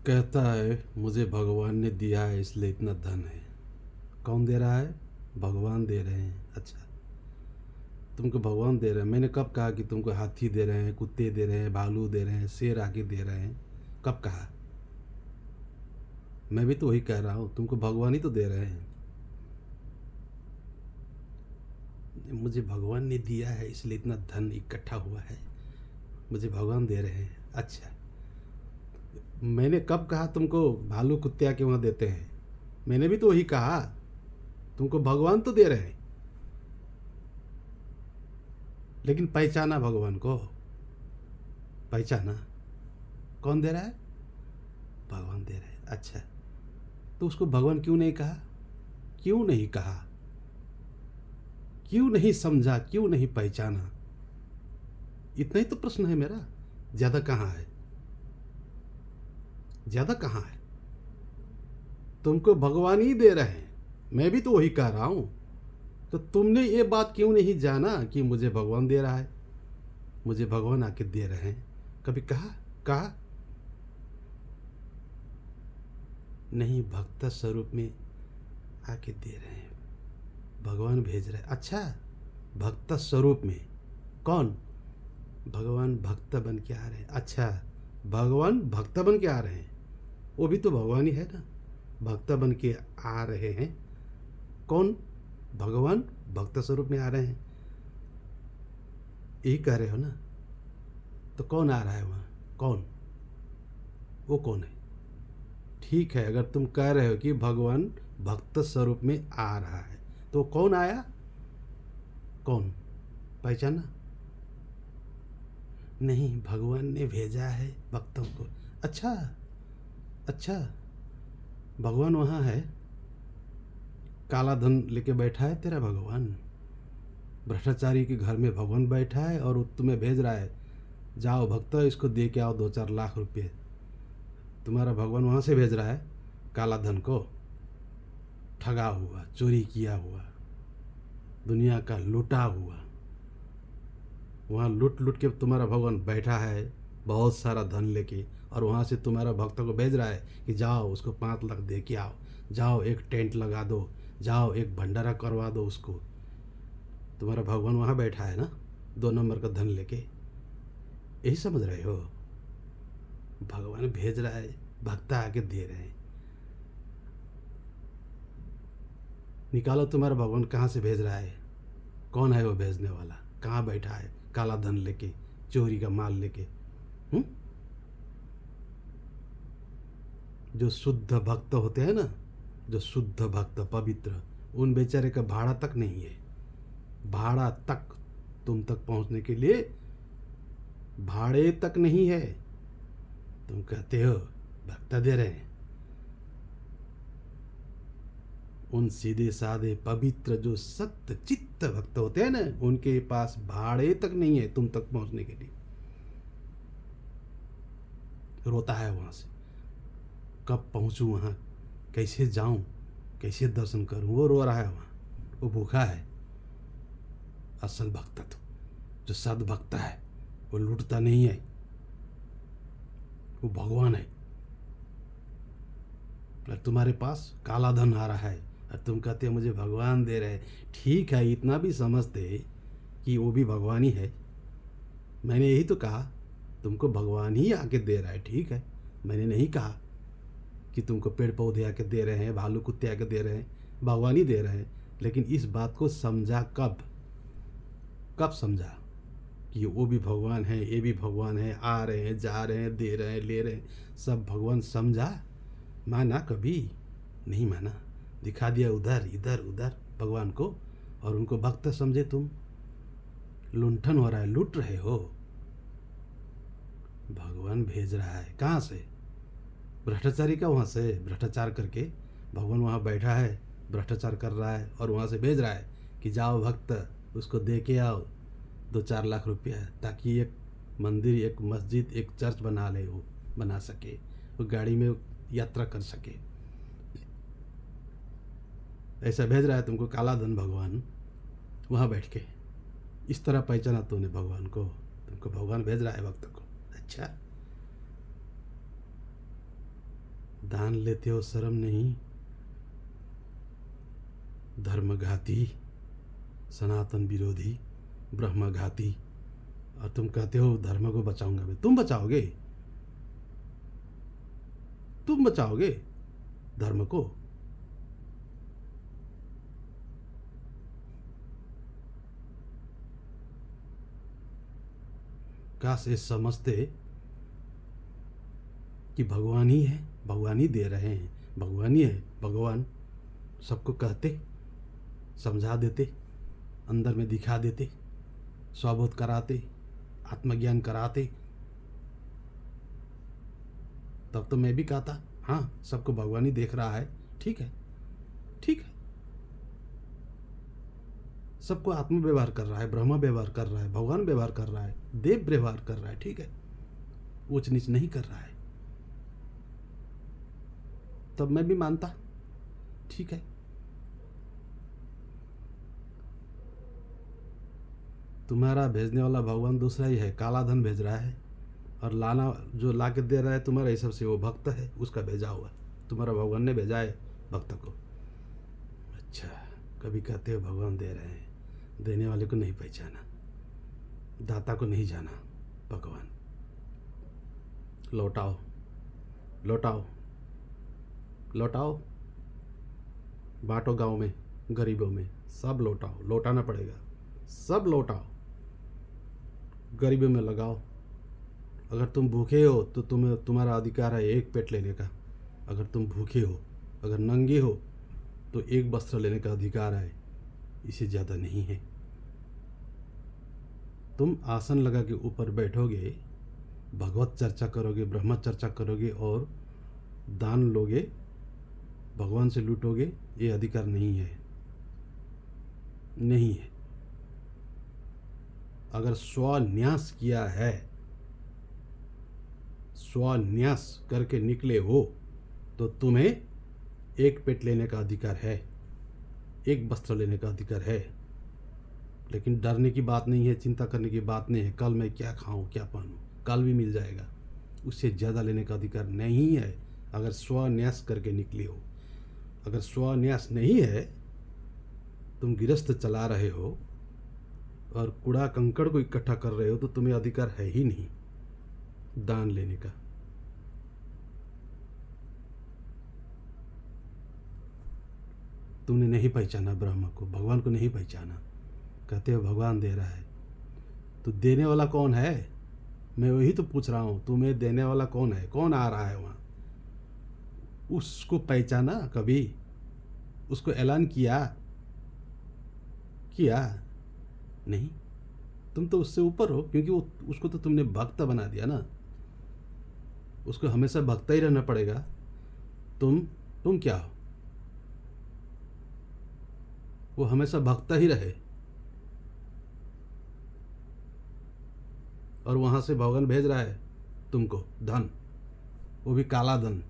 कहता है मुझे भगवान ने दिया है इसलिए इतना धन है। कौन दे रहा है? भगवान दे रहे हैं। अच्छा, तुमको भगवान दे रहे हैं। मैंने कब कहा कि तुमको हाथी दे रहे हैं, कुत्ते दे रहे हैं, भालू दे रहे हैं, शेर आके दे रहे हैं? कब कहा? मैं भी तो वही कह रहा हूँ, तुमको भगवान ही तो दे रहे हैं। मुझे भगवान ने दिया है इसलिए इतना धन इकट्ठा हुआ है, मुझे भगवान दे रहे हैं। अच्छा, मैंने कब कहा तुमको भालू कुत्ते आके वहाँ देते हैं? मैंने भी तो वही कहा, तुमको भगवान तो दे रहे हैं। लेकिन पहचाना भगवान को? पहचाना? कौन दे रहा है? भगवान दे रहे हैं। अच्छा, तो उसको भगवान क्यों नहीं कहा? क्यों नहीं कहा? क्यों नहीं समझा? क्यों नहीं पहचाना? इतना ही तो प्रश्न है मेरा। ज़्यादा कहाँ है? ज़्यादा कहाँ है? तुमको भगवान ही दे रहे हैं, मैं भी तो वही कह रहा हूँ। तो तुमने ये बात क्यों नहीं जाना कि मुझे भगवान दे रहा है, मुझे भगवान आके दे रहे हैं? कभी कहा? कहा नहीं, भक्त स्वरूप में आके दे रहे हैं, भगवान भेज रहे हैं। अच्छा, भक्त स्वरूप में? कौन? भगवान भक्त बन के आ रहे हैं। अच्छा, भगवान भक्त बन के आ रहे हैं, वो भी तो भगवान ही है ना, भक्त बन के आ रहे हैं। कौन? भगवान भक्त स्वरूप में आ रहे हैं, यही कह रहे हो ना? तो कौन आ रहा है वहाँ? कौन? वो कौन है? ठीक है, अगर तुम कह रहे हो कि भगवान भक्त स्वरूप में आ रहा है, तो कौन आया? कौन? पहचाना? नहीं, भगवान ने भेजा है भक्तों को। अच्छा, अच्छा, भगवान वहाँ है, काला धन लेके बैठा है तेरा भगवान, भ्रष्टाचारी के घर में भगवान बैठा है और वो तुम्हें भेज रहा है, जाओ भक्त इसको दे के आओ 2-4 लाख रुपए। तुम्हारा भगवान वहाँ से भेज रहा है काला धन को, ठगा हुआ, चोरी किया हुआ, दुनिया का लूटा हुआ। वहाँ लूट लूट के तुम्हारा भगवान बैठा है बहुत सारा धन लेके, और वहाँ से तुम्हारा भक्त को भेज रहा है कि जाओ उसको 5 लाख दे के आओ, जाओ एक टेंट लगा दो, जाओ एक भंडारा करवा दो उसको। तुम्हारा भगवान वहाँ बैठा है ना, 2 नंबर का धन लेके। यही समझ रहे हो? भगवान भेज रहा है, भक्त आके दे रहे हैं। निकालो तुम्हारा भगवान कहाँ से भेज रहा है, कौन है वो भेजने वाला, कहाँ बैठा है काला धन लेके, चोरी का माल लेके? हुँ? जो शुद्ध भक्त होते हैं ना, जो शुद्ध भक्त पवित्र, उन बेचारे का भाड़ा तक नहीं है। भाड़ा तक, तुम तक पहुंचने के लिए भाड़े तक नहीं है। तुम कहते हो भक्त दे रहे हैं, उन सीधे साधे पवित्र जो सत्य चित्त भक्त होते हैं ना, उनके पास भाड़े तक नहीं है तुम तक पहुंचने के लिए। रोता है वहां से, कब पहुंचूं वहां, कैसे जाऊं, कैसे दर्शन करूं? वो रो रहा है वहां, वो भूखा है। असल भक्त तो, जो सद्भक्त है, वो लूटता नहीं है, वो भगवान है। और तुम्हारे पास काला धन आ रहा है और तुम कहते हो मुझे भगवान दे रहे हैं। ठीक है, इतना भी समझते कि वो भी भगवान ही है। मैंने यही तो कहा, तुमको भगवान ही आके दे रहा है। ठीक है, मैंने नहीं कहा कि तुमको पेड़ पौधे आके दे रहे हैं, भालू कुत्ते आके दे रहे हैं, भगवान ही दे रहे हैं। लेकिन इस बात को समझा कब? कब समझा कि वो भी भगवान है, ये भी भगवान है, आ रहे हैं, जा रहे हैं, दे रहे हैं, ले रहे हैं, सब भगवान? समझा? माना? कभी नहीं माना। दिखा दिया उधर इधर उधर भगवान को, और उनको भक्त समझे तुम। लुंठन हो रहा है, लूट रहे हो। भगवान भेज रहा है कहाँ से? भ्रष्टाचारी का वहाँ से भ्रष्टाचार करके भगवान वहाँ बैठा है, भ्रष्टाचार कर रहा है, और वहाँ से भेज रहा है कि जाओ भक्त उसको दे के आओ 2-4 लाख रुपया, ताकि एक मंदिर, एक मस्जिद, एक चर्च बना ले, वो बना सके, वो गाड़ी में यात्रा कर सके। ऐसा भेज रहा है तुमको काला धन भगवान वहाँ बैठ के। इस तरह पहचाना तूने भगवान को, तुमको भगवान भेज रहा है भक्त को। अच्छा, दान लेते हो शर्म नहीं? धर्मघाती, सनातन विरोधी, ब्रह्मघाती, और तुम कहते हो धर्म को बचाऊंगा मैं। तुम बचाओगे? तुम बचाओगे धर्म को? काश ये समझते कि भगवान ही है, भगवान ही दे रहे हैं, भगवान ही है, भगवान सबको कहते, समझा देते, अंदर में दिखा देते, स्वबोध कराते, आत्मज्ञान कराते, तब तो मैं भी कहता हाँ सबको भगवान ही देख रहा है, ठीक है, ठीक है, सबको आत्म व्यवहार कर रहा है, ब्रह्म व्यवहार कर रहा है, भगवान व्यवहार कर रहा है, देव व्यवहार कर रहा है, ठीक है, ऊंच नीच नहीं कर रहा है, तब मैं भी मानता, ठीक है। तुम्हारा भेजने वाला भगवान दूसरा ही है, काला धन भेज रहा है, और लाना जो ला के दे रहा है तुम्हारा हिसाब से वो भक्त है, उसका भेजा हुआ, तुम्हारा भगवान ने भेजा है भक्त को। अच्छा, कभी कहते हो भगवान दे रहे हैं, देने वाले को नहीं पहचाना, दाता को नहीं जाना। भगवान लौटाओ, लौटाओ, लौटाओ, बांटो गांव में, गरीबों में, सब लौटाओ, लौटाना पड़ेगा, सब लौटाओ, गरीबों में लगाओ। अगर तुम भूखे हो तो तुम्हारा अधिकार है एक पेट लेने का। अगर तुम भूखे हो, अगर नंगे हो तो एक वस्त्र लेने का अधिकार है, इससे ज़्यादा नहीं है। तुम आसन लगा के ऊपर बैठोगे, भगवत चर्चा करोगे, ब्रह्म चर्चा करोगे और दान लोगे, भगवान से लूटोगे, ये अधिकार नहीं है, नहीं है। अगर स्वन्यास किया है, स्वन्यास करके निकले हो तो तुम्हें एक पेट लेने का अधिकार है, एक वस्त्र लेने का अधिकार है। लेकिन डरने की बात नहीं है, चिंता करने की बात नहीं है, कल मैं क्या खाऊं, क्या पहनूं, कल भी मिल जाएगा, उससे ज़्यादा लेने का अधिकार नहीं है अगर स्वन्यास करके निकले हो। अगर स्वन्यास नहीं है, तुम गृहस्थ चला रहे हो और कूड़ा कंकड़ को इकट्ठा कर रहे हो, तो तुम्हें अधिकार है ही नहीं दान लेने का। तुमने नहीं पहचाना ब्रह्म को, भगवान को नहीं पहचाना, कहते हो भगवान दे रहा है, तो देने वाला कौन है? मैं वही तो पूछ रहा हूं, तुम्हें देने वाला कौन है? कौन आ रहा है वहां? उसको पहचाना कभी? उसको ऐलान किया? किया नहीं। तुम तो उससे ऊपर हो, क्योंकि उसको तो तुमने भक्त बना दिया ना, उसको हमेशा भक्त ही रहना पड़ेगा। तुम क्या हो? वो हमेशा भक्त ही रहे, और वहां से भगवान भेज रहा है तुमको धन, वो भी काला धन।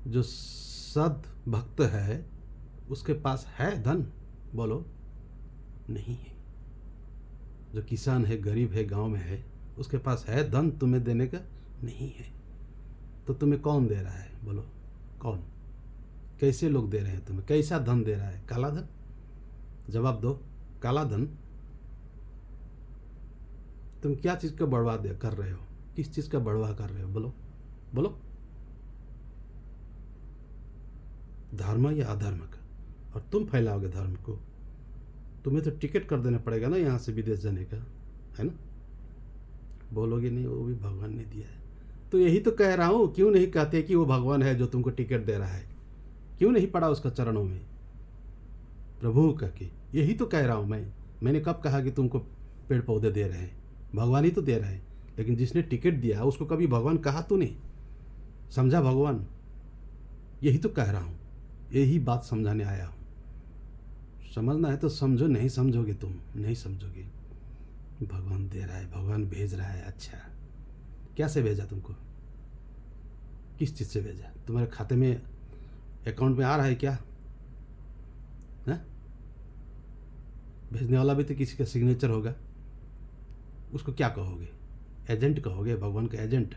जो सद भक्त है उसके पास है धन? बोलो, नहीं है। जो किसान है, गरीब है, गांव में है, उसके पास है धन तुम्हें देने का? नहीं है। तो तुम्हें कौन दे रहा है? बोलो, कौन? कैसे लोग दे रहे हैं तुम्हें? कैसा धन दे रहा है? काला धन? जवाब दो। काला धन? तुम क्या चीज़ का बढ़वा कर रहे हो? किस चीज़ का बढ़वा कर रहे हो? बोलो, बोलो। धर्म या अधर्म का? और तुम फैलाओगे धर्म को? तुम्हें तो टिकट कर देना पड़ेगा ना यहाँ से विदेश जाने का, है ना? बोलोगे नहीं वो भी भगवान ने दिया है। तो यही तो कह रहा हूँ, क्यों नहीं कहते कि वो भगवान है जो तुमको टिकट दे रहा है? क्यों नहीं पड़ा उसका चरणों में प्रभु कह के? यही तो कह रहा हूँ मैंने कब कहा कि तुमको पेड़ पौधे दे रहे हैं? भगवान ही तो दे रहे हैं। लेकिन जिसने टिकट दिया उसको कभी भगवान कहा तूने? समझा भगवान? यही तो कह रहा हूँ, यही बात समझाने आया हूँ। समझना है तो समझो, नहीं समझोगे तुम नहीं समझोगे। भगवान दे रहा है, भगवान भेज रहा है। अच्छा, क्या से भेजा तुमको? किस चीज़ से भेजा? तुम्हारे खाते में, अकाउंट में आ रहा है क्या? है? भेजने वाला भी तो किसी का सिग्नेचर होगा, उसको क्या कहोगे? एजेंट कहोगे? भगवान का एजेंट?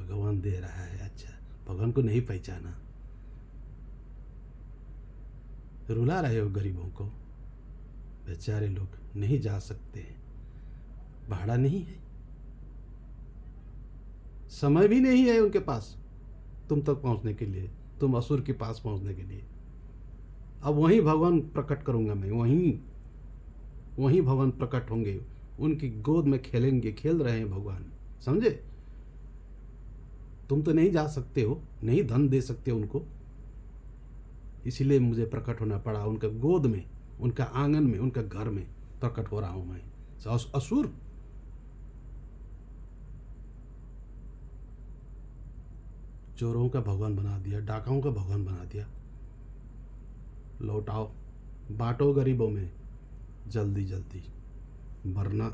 भगवान दे रहा है। अच्छा, भगवान को नहीं पहचाना, रुला रहे हो गरीबों को। बेचारे लोग नहीं जा सकते हैं, भाड़ा नहीं है, समय भी नहीं है उनके पास तुम तक पहुंचने के लिए, तुम असुर के पास पहुंचने के लिए। अब वहीं भगवान प्रकट करूंगा मैं, वहीं भगवान प्रकट होंगे, उनकी गोद में खेलेंगे। खेल रहे हैं भगवान, समझे? तुम तो नहीं जा सकते हो, नहीं धन दे सकते उनको, इसीलिए मुझे प्रकट होना पड़ा। उनका गोद में, उनका आंगन में, उनका घर में प्रकट हो रहा हूं मैं। असुर चोरों का भगवान बना दिया, डाकाओं का भगवान बना दिया। लौटाओ, बांटो गरीबों में जल्दी जल्दी, वरना